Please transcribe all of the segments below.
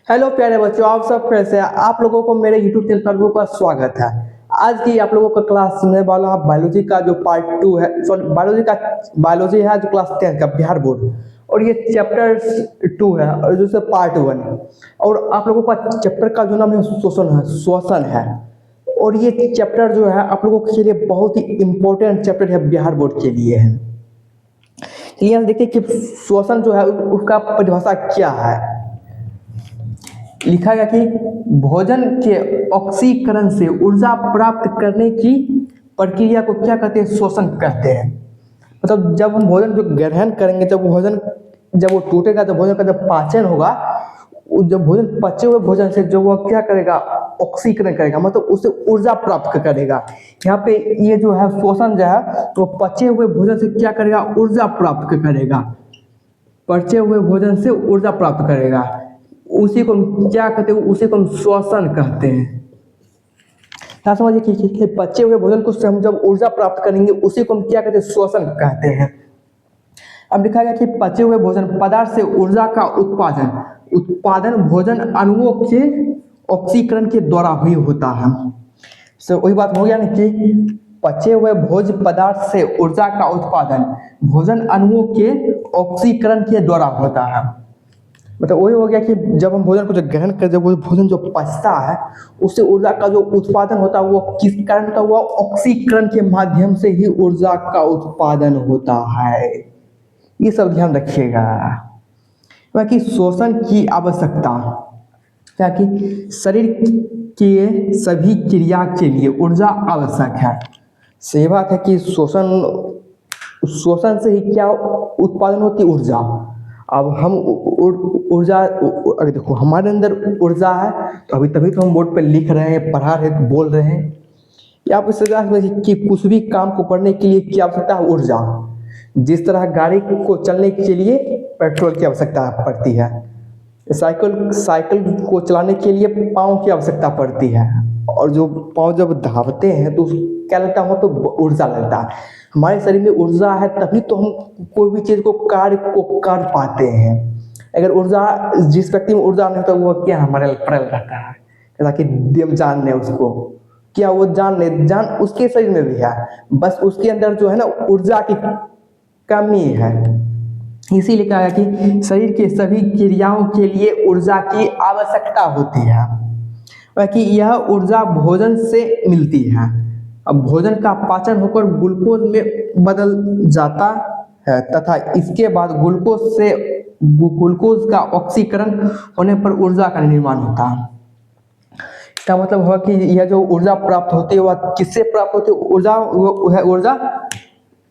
Hello प्यारे बच्चों, आप सब कैसे हैं? आप लोगों को मेरे यूट्यूब चैनल पर का स्वागत है। आज की आप लोगों का क्लास सुनने वाला है बायोलॉजी का जो पार्ट 2 है। सॉरी, बायोलॉजी है जो क्लास 10 का बिहार बोर्ड, और ये चैप्टर 2 है और दूसरा पार्ट 1 है। और आप लोगों का चैप्टर का जो नाम है श्वसन है। और ये चैप्टर जो है आप लोगों के लिए बहुत ही इंपॉर्टेंट चैप्टर है, बिहार बोर्ड के लिए है। चलिए हम देखते हैं कि श्वसन जो है उसका परिभाषा क्या है। लिखा गया कि भोजन के ऑक्सीकरण से ऊर्जा प्राप्त करने की प्रक्रिया को क्या कहते हैं? श्वसन कहते हैं। मतलब जब हम भोजन जो ग्रहण करेंगे, जब वो टूटेगा, जब भोजन का जब पाचन होगा, जब भोजन पचे हुए भोजन से जो वो क्या करेगा? ऑक्सीकरण करेगा, मतलब उससे ऊर्जा प्राप्त करेगा। यहाँ पे ये जो है श्वसन जो है तो पचे हुए भोजन से क्या करेगा? ऊर्जा प्राप्त करेगा। पचे हुए भोजन से ऊर्जा प्राप्त करेगा, उसी को हम क्या कहते हैं? उसी को हम श्वसन कहते हैं। क्या समझिए कि पचे हुए भोजन को से हम जब ऊर्जा प्राप्त करेंगे उसी को हम क्या कहते हैं? श्वसन कहते हैं। अब लिखा गया कि पचे हुए भोजन पदार्थ से ऊर्जा का उत्पादन भोजन अणुओं के ऑक्सीकरण के द्वारा ही होता है। वही बात हो गया ना कि पचे हुए भोज पदार्थ से ऊर्जा का उत्पादन भोजन अणुओं के ऑक्सीकरण के द्वारा होता है। मतलब वही हो गया कि जब हम भोजन को जो ग्रहण कर, जब वो भोजन जो पचता है उससे ऊर्जा का जो उत्पादन होता है वो किस कारण होता है? वो ऑक्सीकरण के माध्यम से ही ऊर्जा का उत्पादन होता है। ये सब ध्यान रखिएगा। बाकी श्वसन की आवश्यकता क्या कि शरीर के सभी क्रिया के लिए ऊर्जा आवश्यक है। सही बात है कि श्वसन से ही क्या उत्पादन होती है? ऊर्जा। अब हम ऊर्जा, अगर देखो हमारे अंदर ऊर्जा है तो अभी तभी तो हम बोर्ड पे लिख रहे हैं, पढ़ा रहे हैं, बोल रहे हैं। या आप इससे कि कुछ भी काम को करने के लिए क्या आवश्यकता है? ऊर्जा। जिस तरह गाड़ी को चलने के लिए पेट्रोल की आवश्यकता पड़ती है, साइकिल को चलाने के लिए पाँव की आवश्यकता पड़ती है, और जो पाँव जब दबाते हैं तो क्या लगता है? वहाँ पे ऊर्जा लगता है। हमारे शरीर में ऊर्जा है तभी तो हम कोई भी चीज़ को कार्य को कर पाते हैं। अगर ऊर्जा, जिस व्यक्ति में ऊर्जा नहीं होता वो क्या हमारे पड़ल रहता है, ताकि हम जान लें उसको, क्या वो जान उसके शरीर में भी है, बस उसके अंदर जो है ना ऊर्जा की कमी है। इसीलिए कहा गया कि शरीर के सभी क्रियाओं के लिए ऊर्जा की आवश्यकता होती है, बाकी यह ऊर्जा भोजन से मिलती है। अब भोजन का पाचन होकर ग्लूकोज में बदल जाता है तथा इसके बाद ग्लूकोज का ऑक्सीकरण होने पर ऊर्जा का निर्माण होता है। इसका मतलब हुआ कि यह जो ऊर्जा प्राप्त होती है वह किससे प्राप्त होती है? ऊर्जा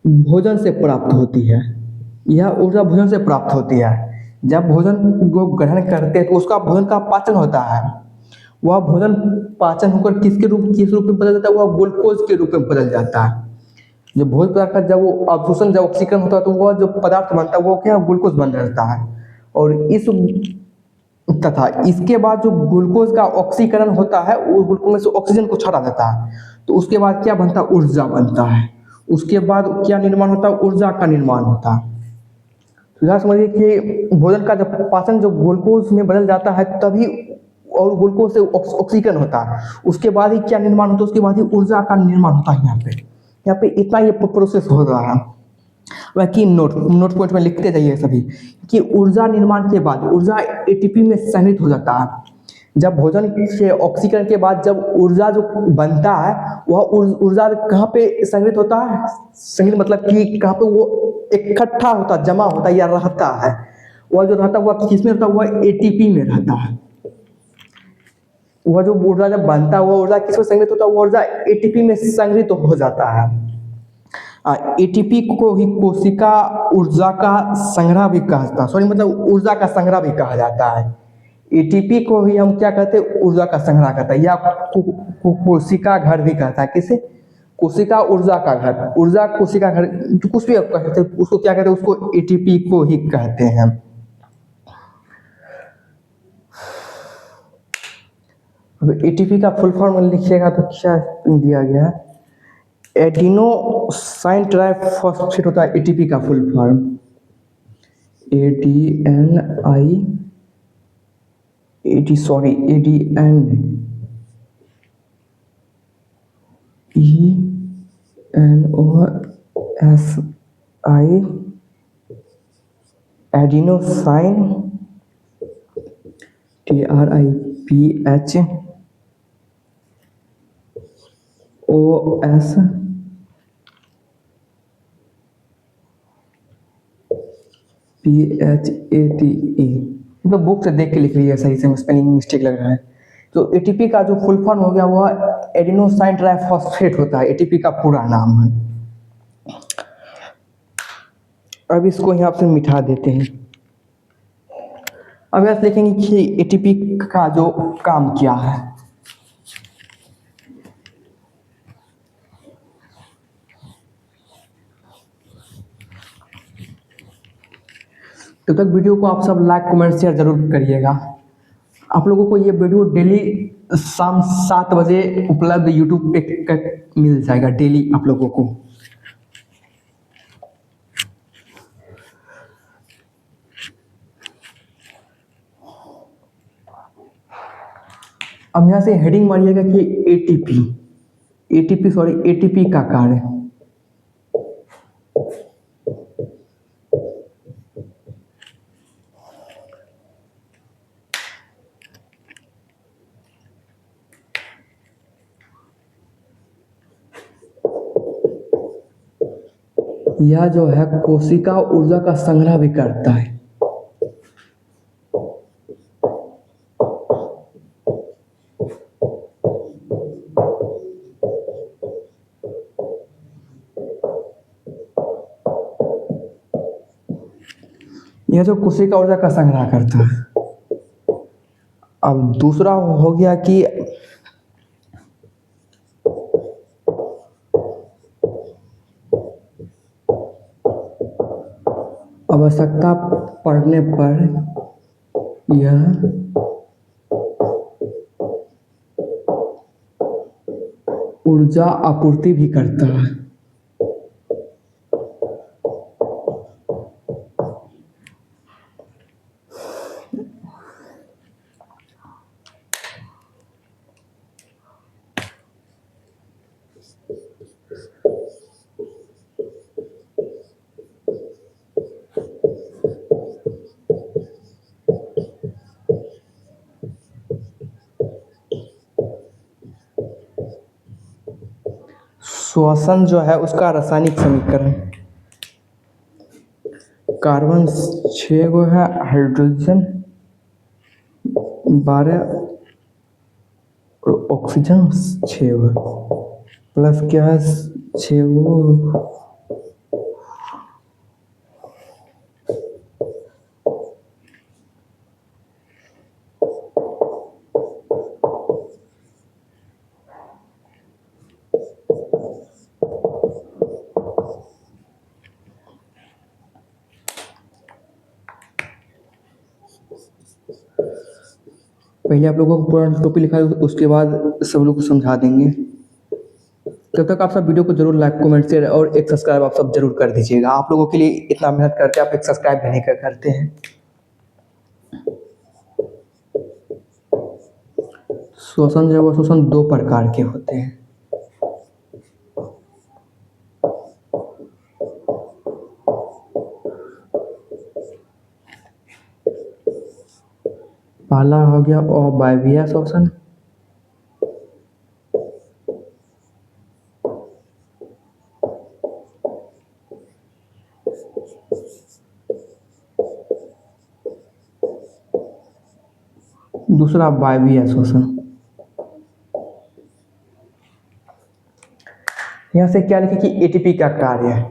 भोजन से प्राप्त होती है। यह ऊर्जा भोजन से प्राप्त होती है। जब भोजन को ग्रहण करते हैं तो उसका भोजन का पाचन होता है। वह भोजन पाचन होकर किस रूप में बदल जाता है? वह ग्लूकोज के रूप में बदल जाता है। जो भोज पदार्थ का जब वो अवशोषण, जब ऑक्सीकरण होता है तो वह जो पदार्थ बनता है वो क्या? ग्लूकोज बन जाता है। और तथा इसके बाद जो ग्लूकोज का ऑक्सीकरण होता है वो ग्लूकोज में से ऑक्सीजन को छोड़ा देता है, तो उसके बाद क्या बनता है? ऊर्जा बनता है। उसके बाद क्या निर्माण होता है? ऊर्जा का निर्माण होता है। तो यहाँ समझिए कि भोजन का जब पाचन जो ग्लूकोज में बदल जाता है तभी, और ग्लूकोज से ऑक्सीकरण होता है, उसके बाद ही क्या निर्माण होता है? उसके बाद ही ऊर्जा का निर्माण होता है। यहाँ पे इतना ये प्रोसेस हो रहा है। बाकी नोट पॉइंट में लिखते जाइए सभी कि ऊर्जा निर्माण के बाद ऊर्जा एटीपी में संग्रहित हो जाता है। जब भोजन से ऑक्सीकरण के बाद जब ऊर्जा जो बनता है वह ऊर्जा कहाँ पे संग्रहित होता है? संग्रहित मतलब कि कहाँ पे वो इकट्ठा होता, जमा होता या रहता है? वह जो रहता है वह किसमें रहता है? वह एटीपी में रहता है। वह जो ऊर्जा जब बनता है वह ऊर्जा किसमें संग्रहित होता है? वह ऊर्जा एटीपी में संग्रहित हो जाता है। एटीपी को ही कोशिका ऊर्जा का संग्रह भी कहता है, सॉरी मतलब ऊर्जा का संग्रह भी कहा जाता है। एटीपी को ही हम क्या कहते हैं? ऊर्जा का संग्रह कहता है, या कोशिका घर भी कहता है। किसे? कोशिका ऊर्जा का घर, ऊर्जा कोशिका घर, तो कुछ भी कहते हैं उसको, क्या कहते हैं? उसको एटीपी को ही कहते हैं। अब एटीपी का फुल फॉर्म लिखिएगा तो क्या दिया गया है? एडिनोसाइन ट्राइफॉस्फेट होता है एटीपी का full form. ADNI AD sorry ADN ENOSI adenosine TRIPHOS PHATE। मतलब बुक से देख के लिख लीजिए सही से, स्पेलिंग मिस्टेक लग रहा है। तो ATP का जो फुल फॉर्म हो गया वह एडिनोसाइन ट्राइफॉस्फेट होता है, ATP का पूरा नाम है। अब इसको यहाँ पे मिटा देते हैं। अब यहाँ देखेंगे कि ATP का जो काम क्या है। तब तक वीडियो को आप सब लाइक कमेंट शेयर जरूर करिएगा। आप लोगों को ये वीडियो डेली शाम 7 बजे उपलब्ध यूट्यूब पे मिल जाएगा, डेली आप लोगों को। अब यहाँ से हेडिंग मारिएगा कि ATP का कार्य। यह जो है कोशिका ऊर्जा का संग्रह भी करता है। यह जो कोशिका ऊर्जा का संग्रह करता है। अब दूसरा हो गया कि आवश्यकता पड़ने पर यह ऊर्जा आपूर्ति भी करता है। श्वसन जो है उसका रासायनिक समीकरण, कार्बन 6 गो है, हाइड्रोजन 12 और ऑक्सीजन 6 गो, प्लस क्या है 6 गो पहले आप लोगों को पूरा टॉपिक लिखा है, उसके बाद सब लोग को समझा देंगे। तब तक आप सब वीडियो को जरूर लाइक कमेंट शेयर और एक सब्सक्राइब आप सब जरूर कर दीजिएगा। आप लोगों के लिए इतना मेहनत करते हैं, आप एक सब्सक्राइब भी नहीं करते हैं। श्वसन जो है श्वसन 2 प्रकार के होते हैं। पहला हो गया अवायवीय श्वसन, दूसरा वायवीय श्वसन। यहाँ से क्या लिखा कि ATP का कार्य है,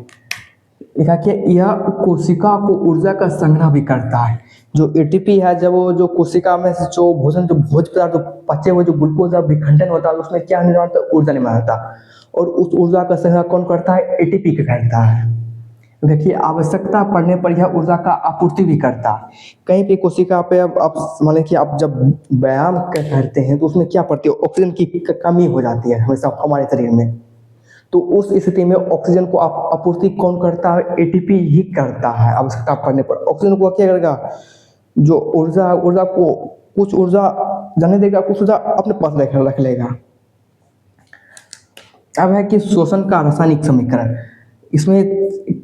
लिखा कि यह कोशिका को ऊर्जा का संग्रह भी करता है। जो ATP है जब वो जो कोशिका में से जो भोजन जो भोज्य पदार्थ जो पचे हुए जो ग्लूकोज का विखंडन होता है उसमें क्या निर्माण होता है, ऊर्जा निर्माण होता है। और उस ऊर्जा का संग्रह कौन करता है, ATP का करता है। देखिए आवश्यकता पड़ने पर यह ऊर्जा का आपूर्ति भी करता है। कहीं पे कोशिका पे अब आप मान लीजिए आप जब व्यायाम करते हैं तो उसमें क्या पड़ती है, ऑक्सीजन की कमी हो जाती है हमेशा हमारे शरीर में। तो उस स्थिति में ऑक्सीजन को आपूर्ति कौन करता है, ATP ही करता है। आवश्यकता पड़ने पर ऑक्सीजन को क्या करेगा, जो ऊर्जा को कुछ ऊर्जा जाने देगा, कुछ ऊर्जा अपने पास रख लेगा। अब है कि शोषण का रासायनिक समीकरण। इसमें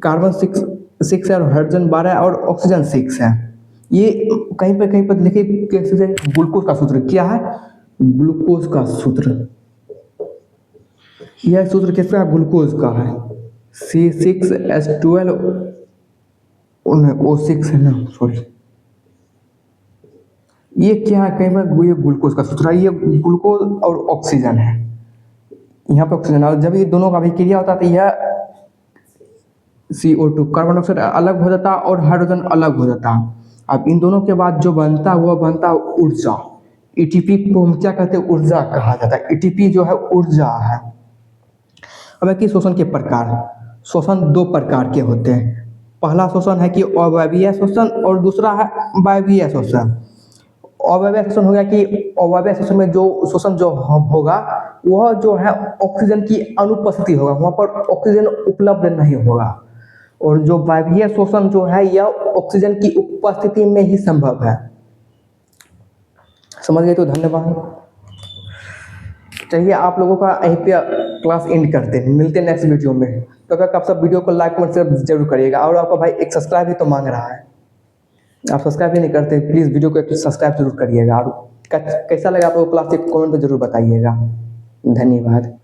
कार्बन 6 है और हाइड्रोजन 12 है और ऑक्सीजन 6 है। ये कहीं पर लिखे कैसे है, ग्लूकोज का सूत्र क्या है, ग्लूकोज का सूत्र, यह सूत्र किसका, ग्लूकोज का है, C6H12O6 है ना, सॉरी, ये क्या है, कहीं पर ये ग्लूकोज का सूत्र है, ये ग्लूकोज और ऑक्सीजन है, यहाँ पे ऑक्सीजन, और जब ये दोनों का अभिक्रिया होता है तो यह CO2 कार्बन डाइऑक्साइड अलग हो जाता है और हाइड्रोजन अलग हो जाता है। अब इन दोनों के बाद जो बनता है वह बनता है ऊर्जा। ATP को हम क्या कहते हैं, ऊर्जा कहा जाता है। ATP जो है ऊर्जा है। अब है कि शोषण के प्रकार, शोषण 2 प्रकार के होते हैं। पहला शोषण है कि अवायवीय शोषण और दूसरा है वायवीय शोषण। अवायवीय शोषण हो गया कि अवायवीय शोषण में जो शोषण जो होगा वह जो है ऑक्सीजन की अनुपस्थिति होगा, वहाँ पर ऑक्सीजन उपलब्ध नहीं होगा। और जो वायवीय शोषण जो है यह ऑक्सीजन की उपस्थिति में ही संभव है। समझ गए तो धन्यवाद। चलिए आप लोगों का यहीं पे क्लास एंड करते हैं, मिलते हैं नेक्स्ट वीडियो में। तो तब तक आप सब वीडियो को लाइक कमेंट शेयर जरूर करिएगा। और आपका भाई एक सब्सक्राइब भी तो मांग रहा है, आप सब्सक्राइब भी नहीं करते, प्लीज़ वीडियो को एक सब्सक्राइब जरूर करिएगा। और कैसा लगा आप लोगों को क्लास, एक कमेंट में जरूर बताइएगा। धन्यवाद।